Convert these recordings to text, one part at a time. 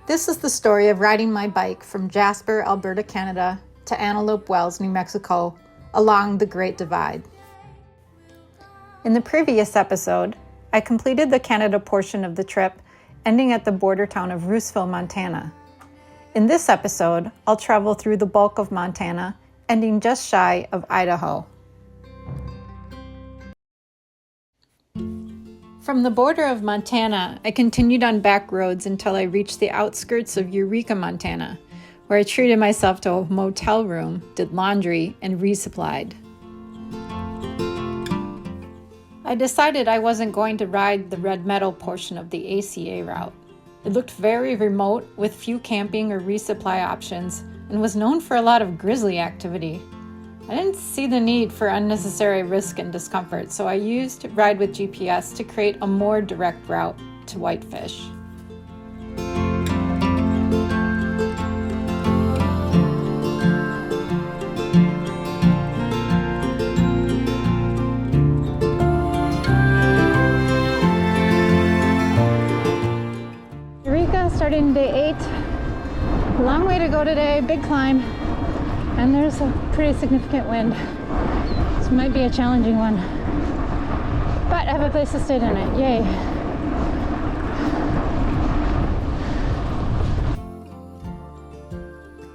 This is the story of riding my bike from Jasper, Alberta, Canada to Antelope Wells, New Mexico, along the Great Divide. In the previous episode, I completed the Canada portion of the trip, ending at the border town of Roosville, Montana. In this episode, I'll travel through the bulk of Montana, ending just shy of Idaho. From the border of Montana, I continued on back roads until I reached the outskirts of Eureka, Montana, where I treated myself to a motel room, did laundry, and resupplied. I decided I wasn't going to ride the Red Meadow portion of the ACA route. It looked very remote with few camping or resupply options and was known for a lot of grizzly activity. I didn't see the need for unnecessary risk and discomfort, so I used Ride with GPS to create a more direct route to Whitefish. Eureka, starting day 8. Long way to go today, big climb. And there's a pretty significant wind. This might be a challenging one. But I have a place to stay tonight. Yay.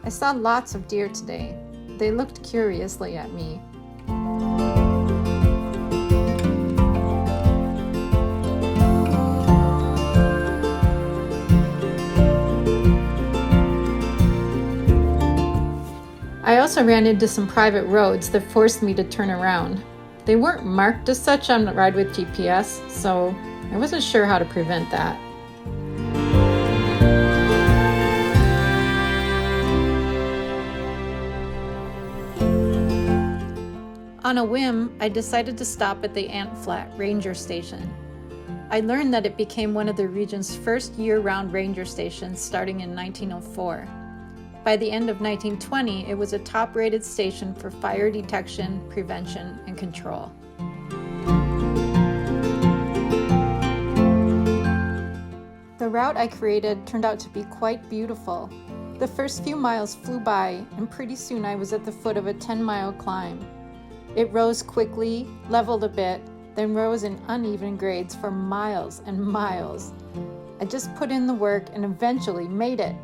I saw lots of deer today. They looked curiously at me. I also ran into some private roads that forced me to turn around. They weren't marked as such on the Ride with GPS, so I wasn't sure how to prevent that. On a whim, I decided to stop at the Ant Flat Ranger Station. I learned that it became one of the region's first year-round ranger stations starting in 1904. By the end of 1920, it was a top-rated station for fire detection, prevention, and control. The route I created turned out to be quite beautiful. The first few miles flew by, and pretty soon I was at the foot of a 10-mile climb. It rose quickly, leveled a bit, then rose in uneven grades for miles and miles. I just put in the work and eventually made it.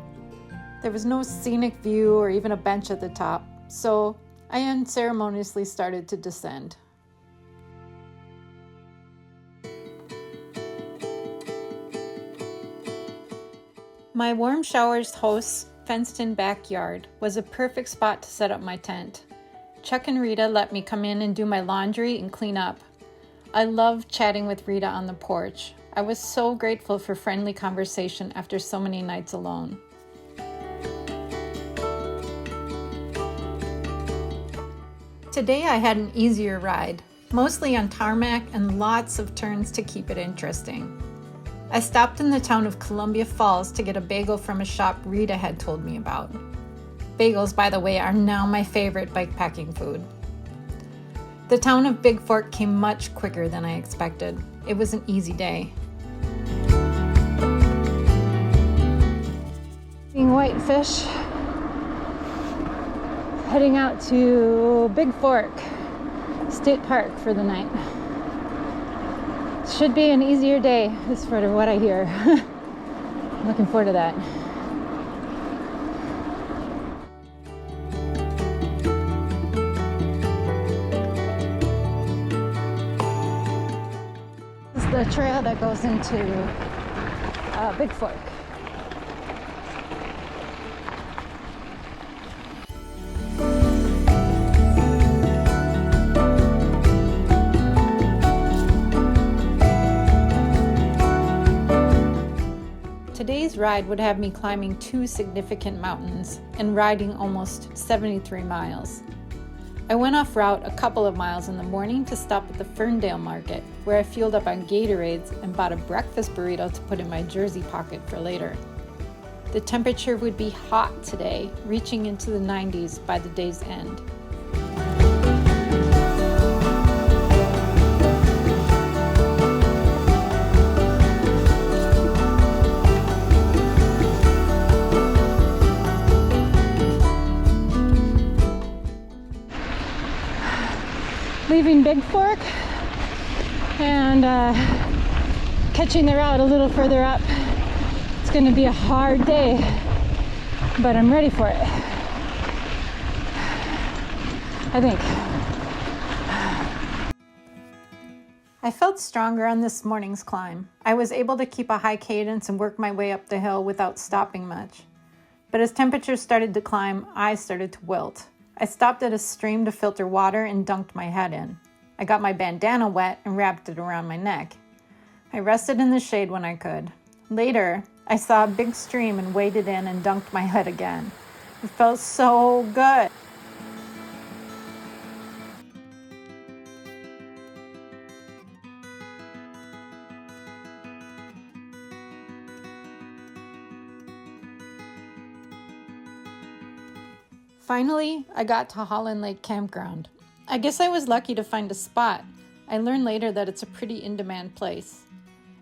There was no scenic view or even a bench at the top, so I unceremoniously started to descend. My Warmshowers host's fenced-in backyard was a perfect spot to set up my tent. Chuck and Rita let me come in and do my laundry and clean up. I loved chatting with Rita on the porch. I was so grateful for friendly conversation after so many nights alone. Today I had an easier ride, mostly on tarmac and lots of turns to keep it interesting. I stopped in the town of Columbia Falls to get a bagel from a shop Rita had told me about. Bagels, by the way, are now my favorite bikepacking food. The town of Big Fork came much quicker than I expected. It was an easy day. Seeing Whitefish. Heading out to Big Fork State Park for the night. Should be an easier day, is sort of what I hear. Looking forward to that. This is the trail that goes into Big Fork. Today's ride would have me climbing 2 significant mountains and riding almost 73 miles. I went off route a couple of miles in the morning to stop at the Ferndale Market, where I fueled up on Gatorades and bought a breakfast burrito to put in my jersey pocket for later. The temperature would be hot today, reaching into the 90s by the day's end. leaving Big Fork and catching the route a little further up. It's gonna be a hard day, but I'm ready for it, I think. I felt stronger on this morning's climb. I was able to keep a high cadence and work my way up the hill without stopping much. But as temperatures started to climb, I started to wilt. I stopped at a stream to filter water and dunked my head in. I got my bandana wet and wrapped it around my neck. I rested in the shade when I could. Later, I saw a big stream and waded in and dunked my head again. It felt so good. Finally, I got to Holland Lake Campground. I guess I was lucky to find a spot. I learned later that it's a pretty in-demand place.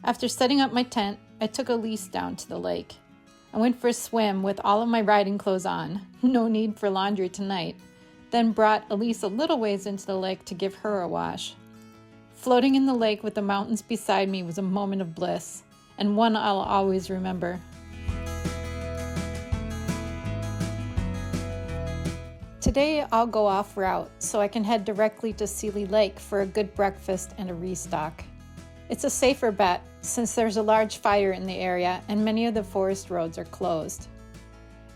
After setting up my tent, I took a lease down to the lake. I went for a swim with all of my riding clothes on, no need for laundry tonight, then brought Elise a little ways into the lake to give her a wash. Floating in the lake with the mountains beside me was a moment of bliss, and one I'll always remember. Today I'll go off route so I can head directly to Seeley Lake for a good breakfast and a restock. It's a safer bet since there's a large fire in the area and many of the forest roads are closed.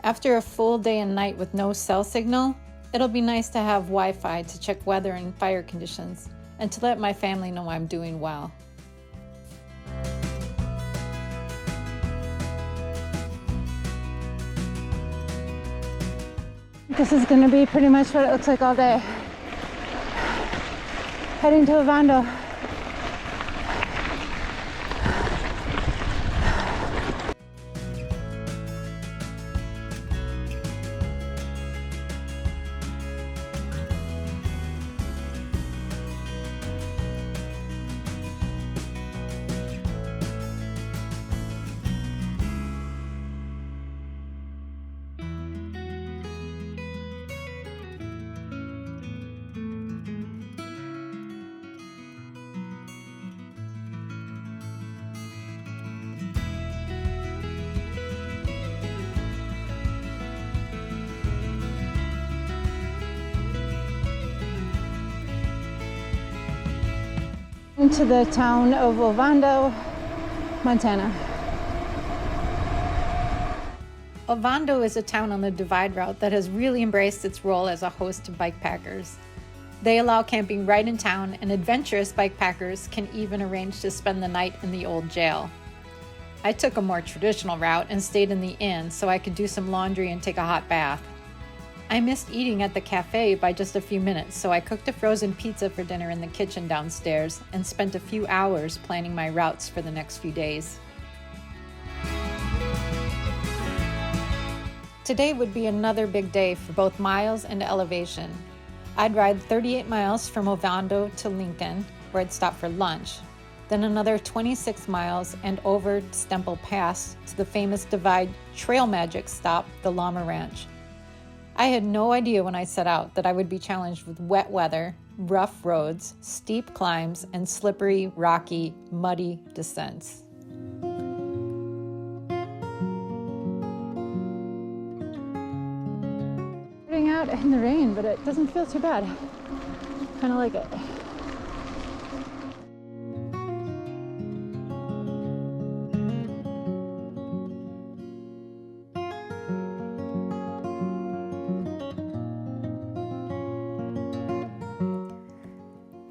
After a full day and night with no cell signal, it'll be nice to have Wi-Fi to check weather and fire conditions and to let my family know I'm doing well. This is going to be pretty much what it looks like all day. Heading to Ovando. Into the town of Ovando, Montana. Ovando is a town on the Divide route that has really embraced its role as a host to bikepackers. They allow camping right in town, and adventurous bikepackers can even arrange to spend the night in the old jail. I took a more traditional route and stayed in the inn so I could do some laundry and take a hot bath. I missed eating at the cafe by just a few minutes, so I cooked a frozen pizza for dinner in the kitchen downstairs and spent a few hours planning my routes for the next few days. Today would be another big day for both miles and elevation. I'd ride 38 miles from Ovando to Lincoln, where I'd stop for lunch, then another 26 miles and over Stemple Pass to the famous Divide Trail Magic stop, the Llama Ranch. I had no idea when I set out that I would be challenged with wet weather, rough roads, steep climbs, and slippery, rocky, muddy descents. Starting out in the rain, but it doesn't feel too bad. Kind of like it.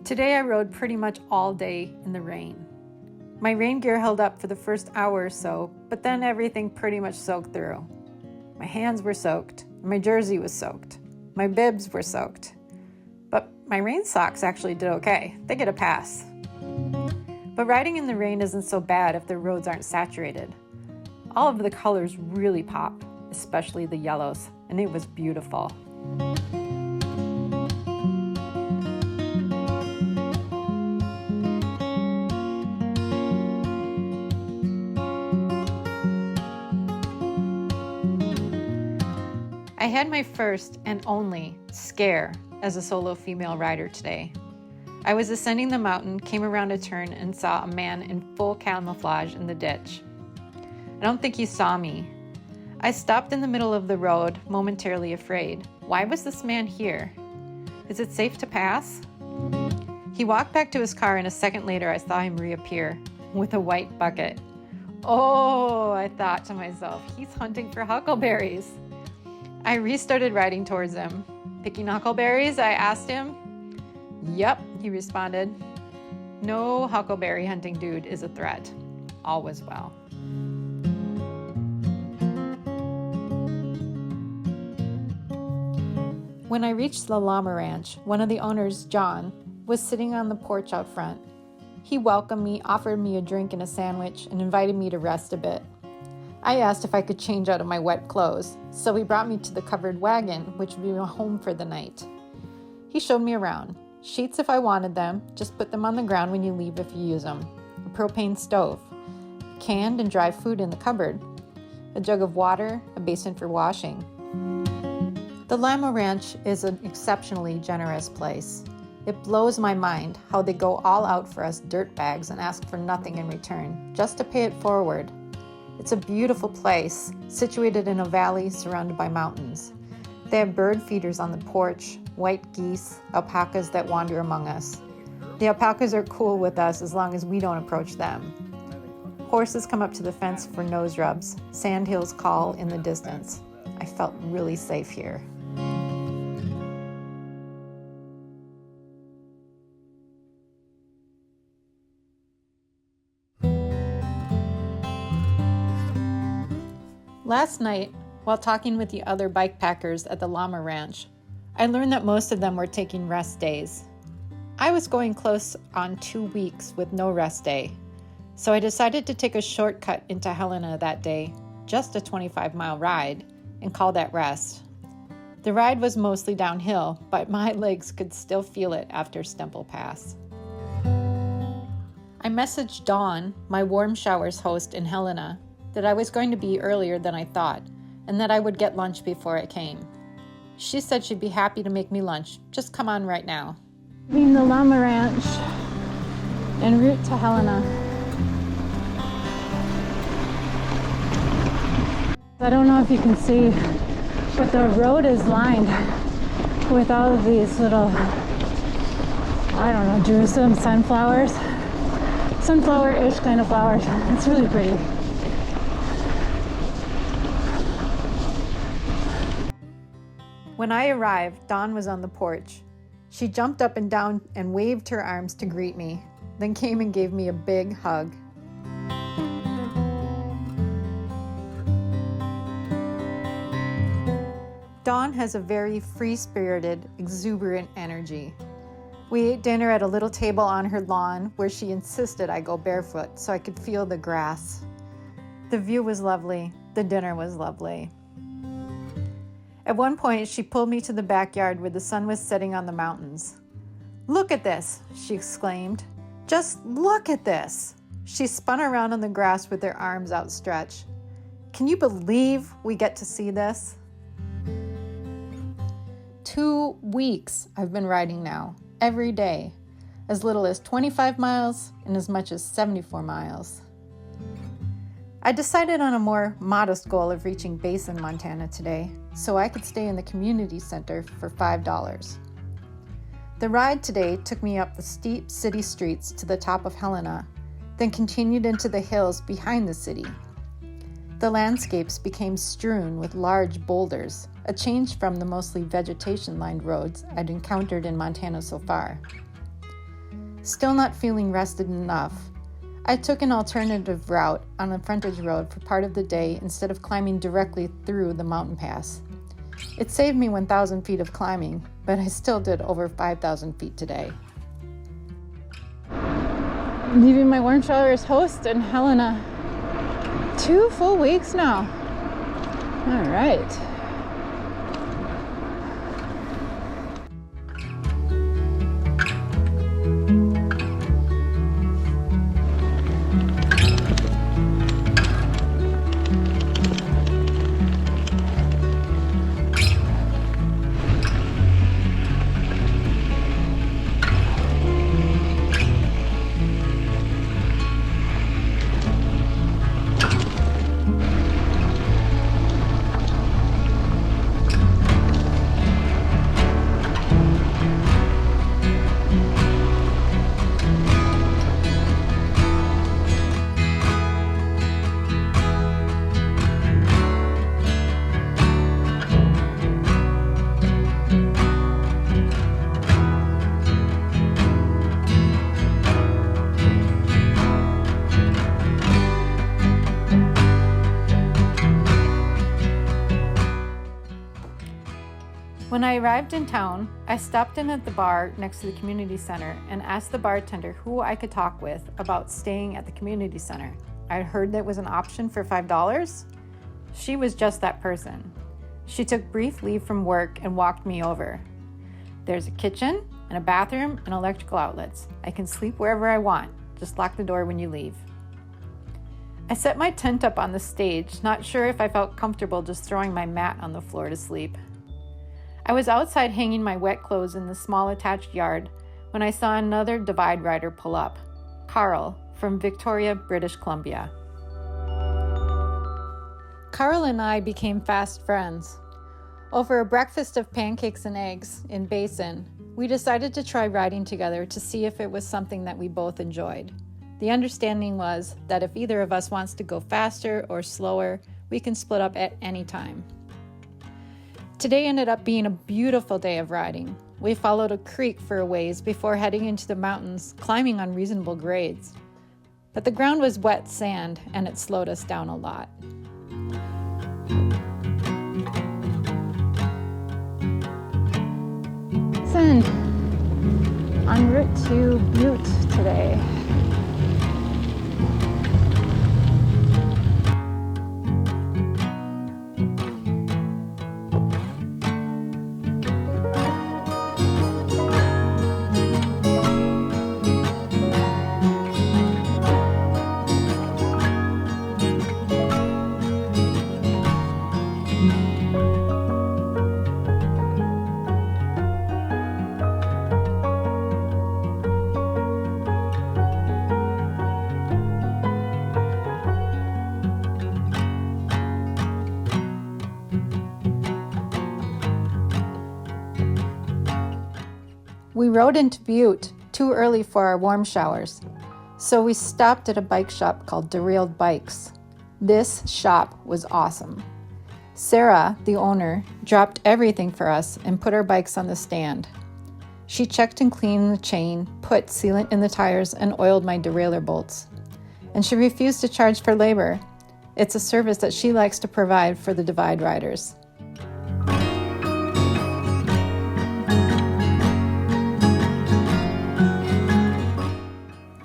Today I rode pretty much all day in the rain. My rain gear held up for the first hour or so, but then everything pretty much soaked through. My hands were soaked, my jersey was soaked, my bibs were soaked. But my rain socks actually did okay. They get a pass. But riding in the rain isn't so bad if the roads aren't saturated. All of the colors really pop, especially the yellows, and it was beautiful. I had my first and only scare as a solo female rider today. I was ascending the mountain, came around a turn, and saw a man in full camouflage in the ditch. I don't think he saw me. I stopped in the middle of the road, momentarily afraid. Why was this man here? Is it safe to pass? He walked back to his car, and a second later I saw him reappear with a white bucket. Oh, I thought to myself, he's hunting for huckleberries. I restarted riding towards him. Picking huckleberries? I asked him. Yep, he responded. No huckleberry hunting dude is a threat. All was well. When I reached the Llama Ranch, one of the owners, John, was sitting on the porch out front. He welcomed me, offered me a drink and a sandwich, and invited me to rest a bit. I asked if I could change out of my wet clothes, so he brought me to the covered wagon, which would be my home for the night. He showed me around. Sheets if I wanted them, just put them on the ground when you leave if you use them. A propane stove, canned and dry food in the cupboard, a jug of water, a basin for washing. The Llama Ranch is an exceptionally generous place. It blows my mind how they go all out for us dirtbags and ask for nothing in return, just to pay it forward. It's a beautiful place, situated in a valley surrounded by mountains. They have bird feeders on the porch, white geese, alpacas that wander among us. The alpacas are cool with us as long as we don't approach them. Horses come up to the fence for nose rubs. Sandhills call in the distance. I felt really safe here. Last night, while talking with the other bikepackers at the Llama Ranch, I learned that most of them were taking rest days. I was going close on 2 weeks with no rest day, so I decided to take a shortcut into Helena that day, just a 25-mile ride, and call that rest. The ride was mostly downhill, but my legs could still feel it after Stemple Pass. I messaged Dawn, my Warmshowers host in Helena, that I was going to be earlier than I thought, and that I would get lunch before it came. She said she'd be happy to make me lunch. Just come on right now. Leaving the Llama Ranch en route to Helena. I don't know if you can see, but the road is lined with all of these little, I don't know, Jerusalem sunflowers. Sunflower-ish kind of flowers. It's really pretty. When I arrived, Dawn was on the porch. She jumped up and down and waved her arms to greet me, then came and gave me a big hug. Dawn has a very free-spirited, exuberant energy. We ate dinner at a little table on her lawn where she insisted I go barefoot so I could feel the grass. The view was lovely. The dinner was lovely. At one point, she pulled me to the backyard where the sun was setting on the mountains. "Look at this," she exclaimed. "Just look at this." She spun around on the grass with her arms outstretched. "Can you believe we get to see this?" 2 weeks I've been riding now, every day, as little as 25 miles and as much as 74 miles. I decided on a more modest goal of reaching Basin, Montana today, so I could stay in the community center for $5. The ride today took me up the steep city streets to the top of Helena, then continued into the hills behind the city. The landscapes became strewn with large boulders, a change from the mostly vegetation-lined roads I'd encountered in Montana so far. Still not feeling rested enough, I took an alternative route on a frontage road for part of the day instead of climbing directly through the mountain pass. It saved me 1,000 feet of climbing, but I still did over 5,000 feet today. Leaving my Warmshowers host in Helena. 2 full weeks now. All right. When I arrived in town, I stopped in at the bar next to the community center and asked the bartender who I could talk with about staying at the community center. I heard that was an option for $5. She was just that person. She took brief leave from work and walked me over. There's a kitchen and a bathroom and electrical outlets. I can sleep wherever I want. Just lock the door when you leave. I set my tent up on the stage, not sure if I felt comfortable just throwing my mat on the floor to sleep. I was outside hanging my wet clothes in the small attached yard when I saw another divide rider pull up, Carl from Victoria, British Columbia. Carl and I became fast friends. Over a breakfast of pancakes and eggs in Basin, we decided to try riding together to see if it was something that we both enjoyed. The understanding was that if either of us wants to go faster or slower, we can split up at any time. Today ended up being a beautiful day of riding. We followed a creek for a ways before heading into the mountains, climbing on reasonable grades. But the ground was wet sand and it slowed us down a lot. Basin, en route to Butte today. We rode into Butte too early for our Warmshowers, so we stopped at a bike shop called Derailed Bikes. This shop was awesome. Sarah, the owner, dropped everything for us and put our bikes on the stand. She checked and cleaned the chain, put sealant in the tires, and oiled my derailleur bolts. And she refused to charge for labor. It's a service that she likes to provide for the divide riders.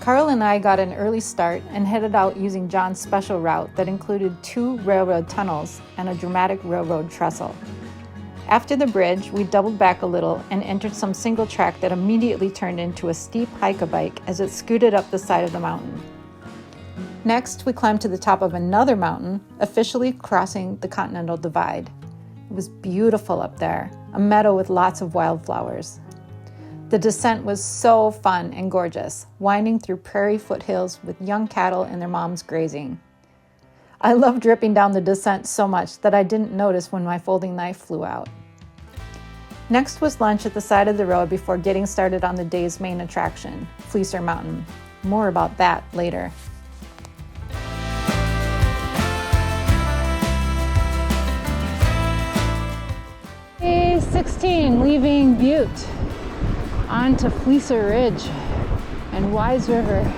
Carl and I got an early start and headed out using John's special route that included 2 railroad tunnels and a dramatic railroad trestle. After the bridge, we doubled back a little and entered some single track that immediately turned into a steep hike-a-bike as it scooted up the side of the mountain. Next, we climbed to the top of another mountain, officially crossing the Continental Divide. It was beautiful up there, a meadow with lots of wildflowers. The descent was so fun and gorgeous, winding through prairie foothills with young cattle and their moms grazing. I loved dripping down the descent so much that I didn't notice when my folding knife flew out. Next was lunch at the side of the road before getting started on the day's main attraction, Fleecer Mountain. More about that later. Day 16, leaving Butte. On to Fleecer Ridge and Wise River.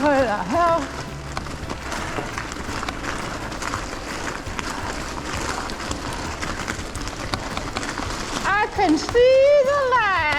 What the hell? I can see the light.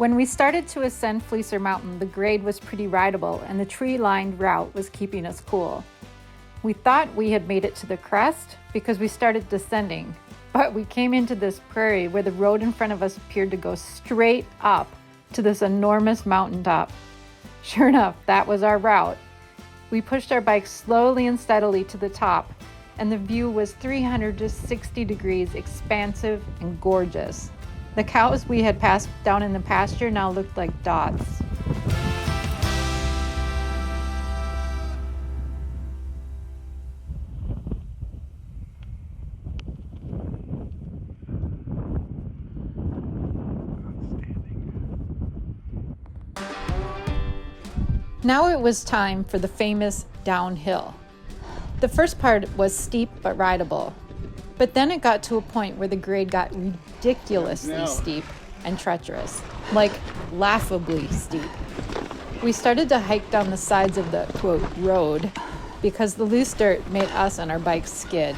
When we started to ascend Fleecer Mountain, the grade was pretty rideable and the tree-lined route was keeping us cool. We thought we had made it to the crest because we started descending, but we came into this prairie where the road in front of us appeared to go straight up to this enormous mountaintop. Sure enough, that was our route. We pushed our bike slowly and steadily to the top, and the view was 360 degrees expansive and gorgeous. The cows we had passed down in the pasture now looked like dots. Now it was time for the famous downhill. The first part was steep but rideable, but then it got to a point where the grade got ridiculously steep and treacherous, like laughably steep. We started to hike down the sides of the, quote, road because the loose dirt made us and our bikes skid.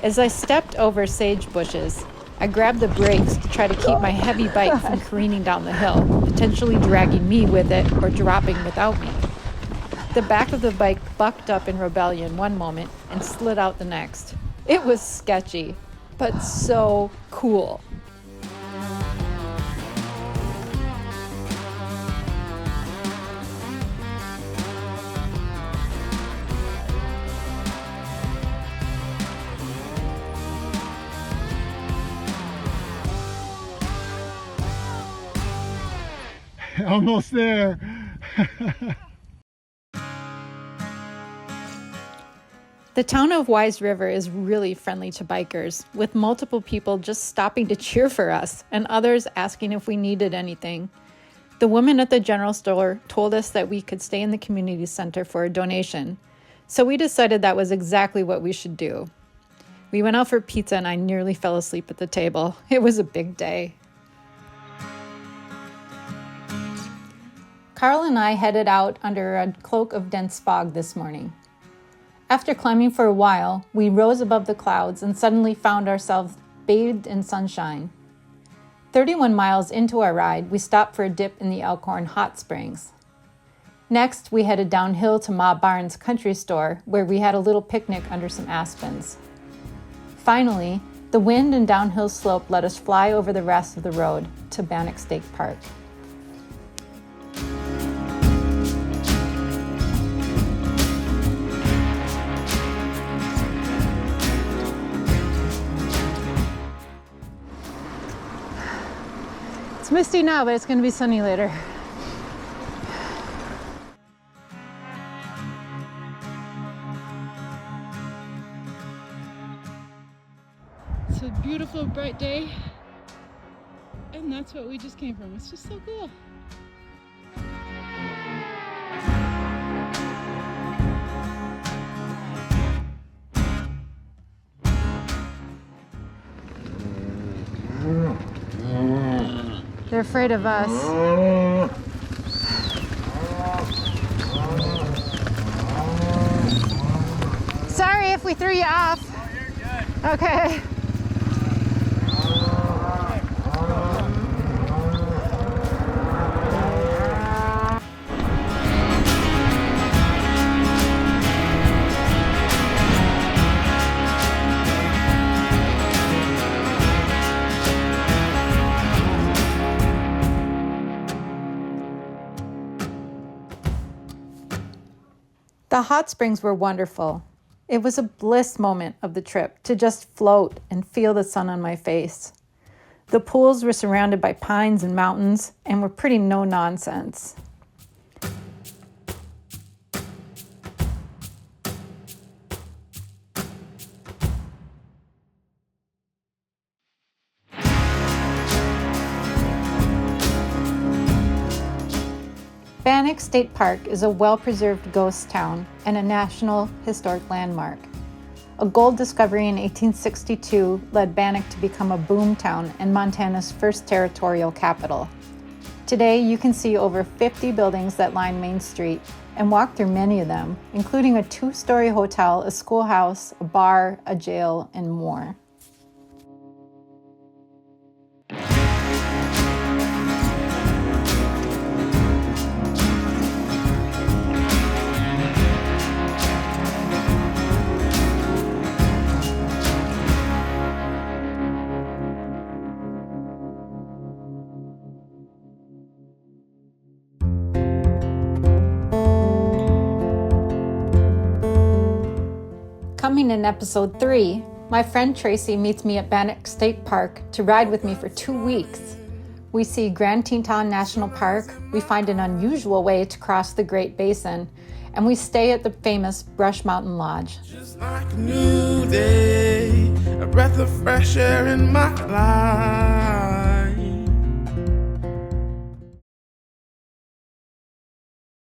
As I stepped over sage bushes, I grabbed the brakes to try to keep my heavy bike from careening down the hill, potentially dragging me with it or dropping without me. The back of the bike bucked up in rebellion one moment and slid out the next. It was sketchy, but so cool. Almost there. The town of Wise River is really friendly to bikers, with multiple people just stopping to cheer for us and others asking if we needed anything. The woman at the general store told us that we could stay in the community center for a donation, so we decided that was exactly what we should do. We went out for pizza and I nearly fell asleep at the table. It was a big day. Carl and I headed out under a cloak of dense fog this morning. After climbing for a while, we rose above the clouds and suddenly found ourselves bathed in sunshine. 31 miles into our ride, we stopped for a dip in the Elkhorn Hot Springs. Next, we headed downhill to Ma Barnes Country Store, where we had a little picnic under some aspens. Finally, the wind and downhill slope let us fly over the rest of the road to Bannack State Park. It's misty now, but it's going to be sunny later. It's a beautiful, bright day, and that's what we just came from. It's just so cool. They're afraid of us. Sorry if we threw you off. Oh, you're good. Okay. The hot springs were wonderful. It was a bliss moment of the trip to just float and feel the sun on my face. The pools were surrounded by pines and mountains and were pretty no-nonsense. Bannack State Park is a well-preserved ghost town and a National Historic Landmark. A gold discovery in 1862 led Bannack to become a boom town and Montana's first territorial capital. Today, you can see over 50 buildings that line Main Street and walk through many of them, including a 2-story hotel, a schoolhouse, a bar, a jail, and more. Coming in episode 3, my friend Tracy meets me at Bannack State Park to ride with me for 2 weeks. We see Grand Teton National Park, we find an unusual way to cross the Great Basin, and we stay at the famous Brush Mountain Lodge. Just like a new day, a breath of fresh air in my life.